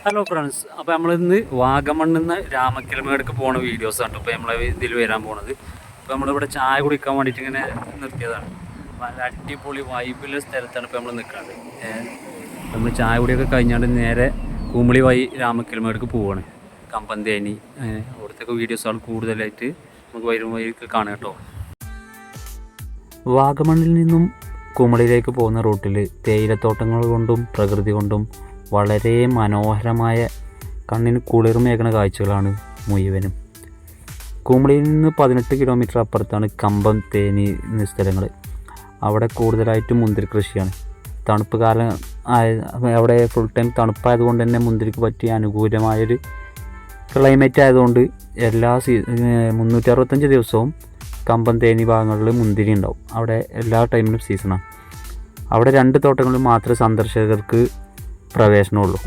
Hello friends, അപ്പോൾ നമ്മളിന്ന് വാഗമണ്ണിൽ നിന്ന് രാമക്കൽമേടക്ക് പോകുന്ന വീഡിയോസാണ് ഇപ്പോൾ നമ്മൾ ഇതിൽ വരാൻ പോണത്. ഇപ്പോൾ നമ്മളിവിടെ ചായ കുടിക്കാൻ വേണ്ടിയിട്ട് ഇങ്ങനെ നിർത്തിയതാണ്. നല്ല അടിപൊളി വൈബുള്ള സ്ഥലത്താണ് ഇപ്പോൾ നമ്മൾ നിൽക്കുന്നത്. നമ്മൾ ചായ കുടിയൊക്കെ കഴിഞ്ഞാണ്ട് നേരെ കുമിളി വഴി രാമക്കൽമേടക്ക് പോവുകയാണ്. കമ്പന്തേനി അവിടുത്തെ വീഡിയോസാണ് കൂടുതലായിട്ട് നമുക്ക് വരും വഴിക്ക് കാണാം കേട്ടോ. വാഗമണ്ണിൽ നിന്നും കുമിളിയിലേക്ക് പോകുന്ന റൂട്ടിൽ തേയിലത്തോട്ടങ്ങൾ കൊണ്ടും പ്രകൃതി കൊണ്ടും വളരെ മനോഹരമായ കണ്ണിന് കുളിർമയേകുന്ന കാഴ്ചകളാണ് മുഴുവനും. കുമിളിയിൽ നിന്ന് 18 കിലോമീറ്റർ അപ്പുറത്താണ് കമ്പം തേനി എന്നീ സ്ഥലങ്ങൾ. അവിടെ കൂടുതലായിട്ടും മുന്തിരി കൃഷിയാണ്. തണുപ്പ് കാലം അവിടെ ഫുൾ ടൈം തണുപ്പായതുകൊണ്ട് തന്നെ മുന്തിരിക്ക് പറ്റിയ അനുകൂലമായൊരു ക്ലൈമറ്റ് ആയതുകൊണ്ട് എല്ലാ 365 ദിവസവും കമ്പം തേനി ഭാഗങ്ങളിൽ മുന്തിരി ഉണ്ടാവും. അവിടെ എല്ലാ ടൈമിലും സീസണാണ്. അവിടെ 2 തോട്ടങ്ങളിൽ മാത്രമേ സന്ദർശകർക്ക് പ്രവേശനമുള്ളൂ.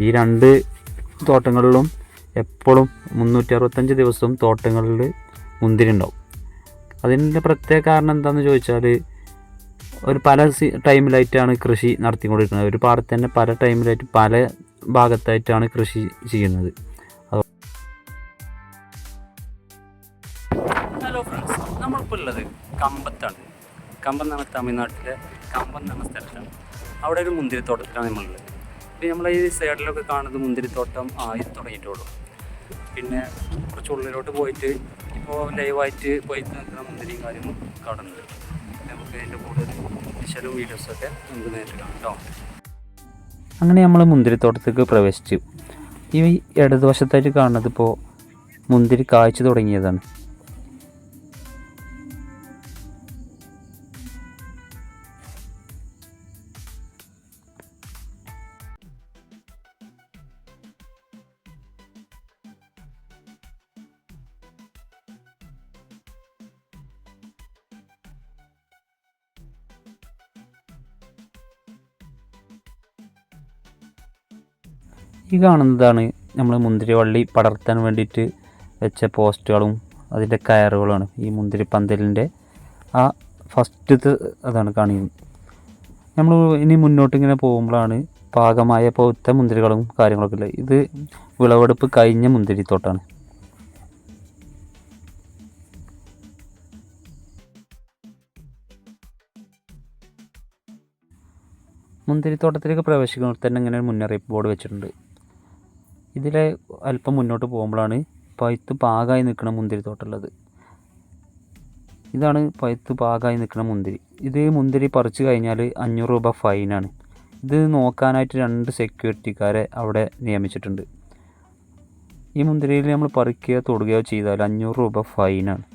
ഈ 2 തോട്ടങ്ങളിലും എപ്പോഴും 365 ദിവസവും തോട്ടങ്ങളിൽ മുന്തിരി ഉണ്ടാവും. അതിൻ്റെ പ്രത്യേക കാരണം എന്താണെന്ന് ചോദിച്ചാൽ ഒരു പല ടൈമിലായിട്ടാണ് കൃഷി നടത്തിക്കൊണ്ടിരിക്കുന്നത്. ഒരു പാടത്ത് തന്നെ പല ടൈമിലായിട്ട് പല ഭാഗത്തായിട്ടാണ് കൃഷി ചെയ്യുന്നത്. ഹലോ ഫ്രണ്ട്സ്, നമ്മളിപ്പോൾ ഉള്ളത് കമ്പത്താണ്. കമ്പം എന്ന് പറഞ്ഞാൽ തമിഴ്നാട്ടിലെ കമ്പം എന്ന സ്ഥലത്താണ്. അവിടെ ഒരു മുന്തിരിത്തോട്ടത്തിലാണ് നമ്മളുള്ളത്. പിന്നെ നമ്മൾ ഈ സൈഡിലൊക്കെ കാണുന്നത് മുന്തിരിത്തോട്ടം ആയി തുടങ്ങിയിട്ടുള്ളൂ. പിന്നെ കുറച്ച് ഉള്ളിലോട്ട് പോയിട്ട് ഇപ്പോൾ ലൈവായിട്ട് പോയി നിൽക്കുന്ന മുന്തിരിയും കാര്യങ്ങളും കാണുന്നുണ്ട്. നമുക്ക് അതിൻ്റെ കൂടുതൽ വിശലും വീഡിയോസൊക്കെ നമുക്ക് നേരിട്ട് കാണാം കേട്ടോ. അങ്ങനെ നമ്മൾ മുന്തിരിത്തോട്ടത്തേക്ക് പ്രവേശിച്ചു. ഈ ഇടതുവശത്തായിട്ട് കാണുന്നത് ഇപ്പോൾ മുന്തിരി കായ്ച്ചു തുടങ്ങിയതാണ്. ഈ കാണുന്നതാണ് നമ്മൾ മുന്തിരി വള്ളി പടർത്താൻ വേണ്ടിയിട്ട് വെച്ച പോസ്റ്റുകളും അതിൻ്റെ കയറുകളാണ്. ഈ മുന്തിരി പന്തലിൻ്റെ ആ ഫസ്റ്റത്തെ അതാണ് കാണിക്കുന്നത്. നമ്മൾ ഇനി മുന്നോട്ട് ഇങ്ങനെ പോകുമ്പോഴാണ് പാകമായ പൗത്ത മുന്തിരികളും കാര്യങ്ങളൊക്കെ ഉള്ളത്. ഇത് വിളവെടുപ്പ് കഴിഞ്ഞ മുന്തിരിത്തോട്ടാണ്. മുന്തിരിത്തോട്ടത്തിലേക്ക് പ്രവേശിക്കുന്നവർ തന്നെ ഇങ്ങനെ ഒരു മുന്നറിയിപ്പ് ബോർഡ് വെച്ചിട്ടുണ്ട്. ഇതിലെ അല്പം മുന്നോട്ട് പോകുമ്പോഴാണ് പഴുത്ത് പാകമായി നിൽക്കുന്ന മുന്തിരിത്തോട്ടം ഉള്ളത്. ഇതാണ് പഴുത്ത് പാകമായി നിൽക്കുന്ന മുന്തിരി. ഇത് മുന്തിരി പറിച്ചു കഴിഞ്ഞാൽ 500 രൂപ ഫൈനാണ്. ഇത് നോക്കാനായിട്ട് 2 സെക്യൂരിറ്റിക്കാരെ അവിടെ നിയമിച്ചിട്ടുണ്ട്. ഈ മുന്തിരിയിൽ നമ്മൾ പറിക്കുകയോ തൊടുകയോ ചെയ്താൽ 500 രൂപ ഫൈനാണ്.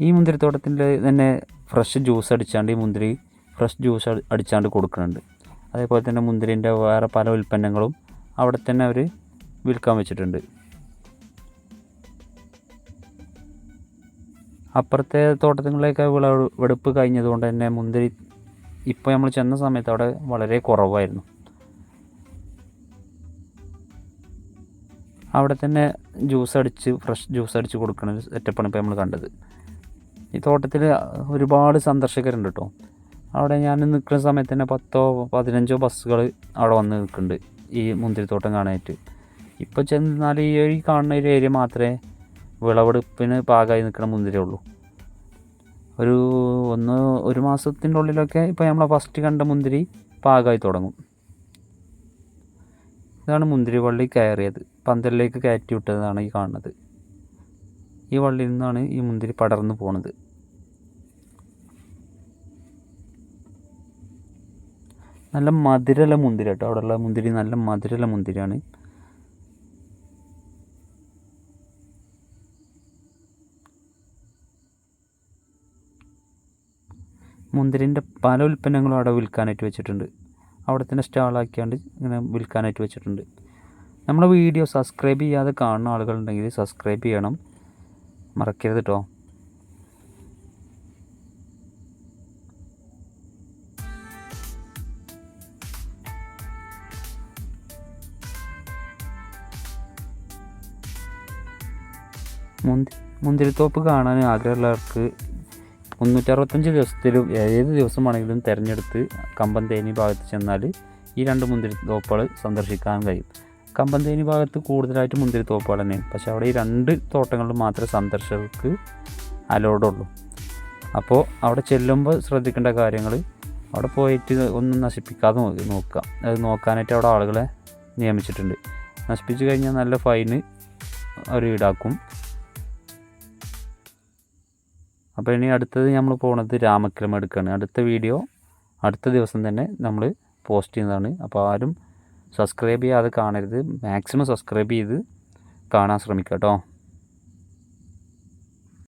ഈ മുന്തിരിത്തോട്ടത്തിൻ്റെ തന്നെ ഫ്രഷ് ജ്യൂസ് അടിച്ചാണ്ട് ഈ മുന്തിരി ഫ്രഷ് ജ്യൂസ് അടിച്ചാണ്ട് കൊടുക്കുന്നുണ്ട്. അതേപോലെ തന്നെ മുന്തിരിൻ്റെ വേറെ പല ഉൽപ്പന്നങ്ങളും അവിടെ തന്നെ അവർ വിൽക്കാൻ വെച്ചിട്ടുണ്ട്. അപ്പുറത്തെ തോട്ടത്തിലേക്ക് വിളവെടുപ്പ് കഴിഞ്ഞതുകൊണ്ട് തന്നെ മുന്തിരി ഇപ്പോൾ നമ്മൾ ചെന്ന സമയത്ത് അവിടെ വളരെ കുറവായിരുന്നു. അവിടെ തന്നെ ഫ്രഷ് ജ്യൂസ് അടിച്ച് കൊടുക്കുന്ന സെറ്റപ്പാണ് ഇപ്പോൾ നമ്മൾ കണ്ടത്. ഈ തോട്ടത്തിൽ ഒരുപാട് സന്ദർശകരുണ്ട് കേട്ടോ. അവിടെ ഞാൻ നിൽക്കുന്ന സമയത്ത് തന്നെ 10-15 ബസ്സുകൾ അവിടെ വന്ന് നിൽക്കുന്നുണ്ട് ഈ മുന്തിരിത്തോട്ടം കാണാനായിട്ട്. ഇപ്പോൾ ചെന്നാൽ ഈ കാണുന്ന ഒരു ഏരിയ മാത്രമേ വിളവെടുപ്പിന് പാകമായി നിൽക്കുന്ന മുന്തിരി ഉള്ളൂ. ഒരു മാസത്തിൻ്റെ ഉള്ളിലൊക്കെ ഇപ്പോൾ നമ്മൾ ഫസ്റ്റ് കണ്ട മുന്തിരി പാകമായി തുടങ്ങും. ഇതാണ് മുന്തിരി വള്ളി കയറിയത്, പന്തലിലേക്ക് കയറ്റി വിട്ടതാണ് ഈ കാണുന്നത്. ഈ വള്ളിയിൽ നിന്നാണ് ഈ മുന്തിരി പടർന്നു പോണത്. നല്ല മധുരമുള്ള മുന്തിരി കേട്ടോ. അവിടെയുള്ള മുന്തിരി നല്ല മധുരമുള്ള മുന്തിരിയാണ്. മുന്തിരിൻ്റെ പല ഉൽപ്പന്നങ്ങളും അവിടെ വിൽക്കാനായിട്ട് വെച്ചിട്ടുണ്ട്. അവിടെ തന്നെ സ്റ്റാളാക്കിയാണ്ട് ഇങ്ങനെ വിൽക്കാനായിട്ട് വെച്ചിട്ടുണ്ട്. നമ്മുടെ വീഡിയോ സബ്സ്ക്രൈബ് ചെയ്യാതെ കാണുന്ന ആളുകളുണ്ടെങ്കിൽ സബ്സ്ക്രൈബ് ചെയ്യണം, മറക്കരുത് കേട്ടോ. മുന്തിരിത്തോപ്പ് കാണാൻ ആഗ്രഹമുള്ളവർക്ക് 365 ദിവസത്തിലും ഏത് ദിവസമാണെങ്കിലും തിരഞ്ഞെടുത്ത് കമ്പം തേനി ഭാഗത്ത് ചെന്നാൽ ഈ 2 മുന്തിരിത്തോപ്പുകൾ സന്ദർശിക്കാൻ കഴിയും. കമ്പന്തേനി ഭാഗത്ത് കൂടുതലായിട്ട് മുന്തിരിത്തോപ്പുകൾ തന്നെയാണ്. പക്ഷേ അവിടെ ഈ 2 തോട്ടങ്ങളിൽ മാത്രമേ സന്ദർശകർക്ക് അലോഡുള്ളൂ. അപ്പോൾ അവിടെ ചെല്ലുമ്പോൾ ശ്രദ്ധിക്കേണ്ട കാര്യങ്ങൾ, അവിടെ പോയിട്ട് ഒന്നും നശിപ്പിക്കാതെ നോക്കുക. അത് നോക്കാനായിട്ട് അവിടെ ആളുകളെ നിയമിച്ചിട്ടുണ്ട്. നശിപ്പിച്ച് കഴിഞ്ഞാൽ നല്ല ഫൈന് അവർ ഈടാക്കും. അപ്പോൾ ഇനി അടുത്തത് നമ്മൾ പോകുന്നത് രാമക്കൽമേടുക്കാണ്. അടുത്ത വീഡിയോ അടുത്ത ദിവസം തന്നെ നമ്മൾ പോസ്റ്റ് ചെയ്യുന്നതാണ്. അപ്പോൾ ആരും സബ്സ്ക്രൈബ് ചെയ്യാതെ കാണരുത്. മാക്സിമം സബ്സ്ക്രൈബ് ചെയ്ത് കാണാൻ ശ്രമിക്കുക കേട്ടോ.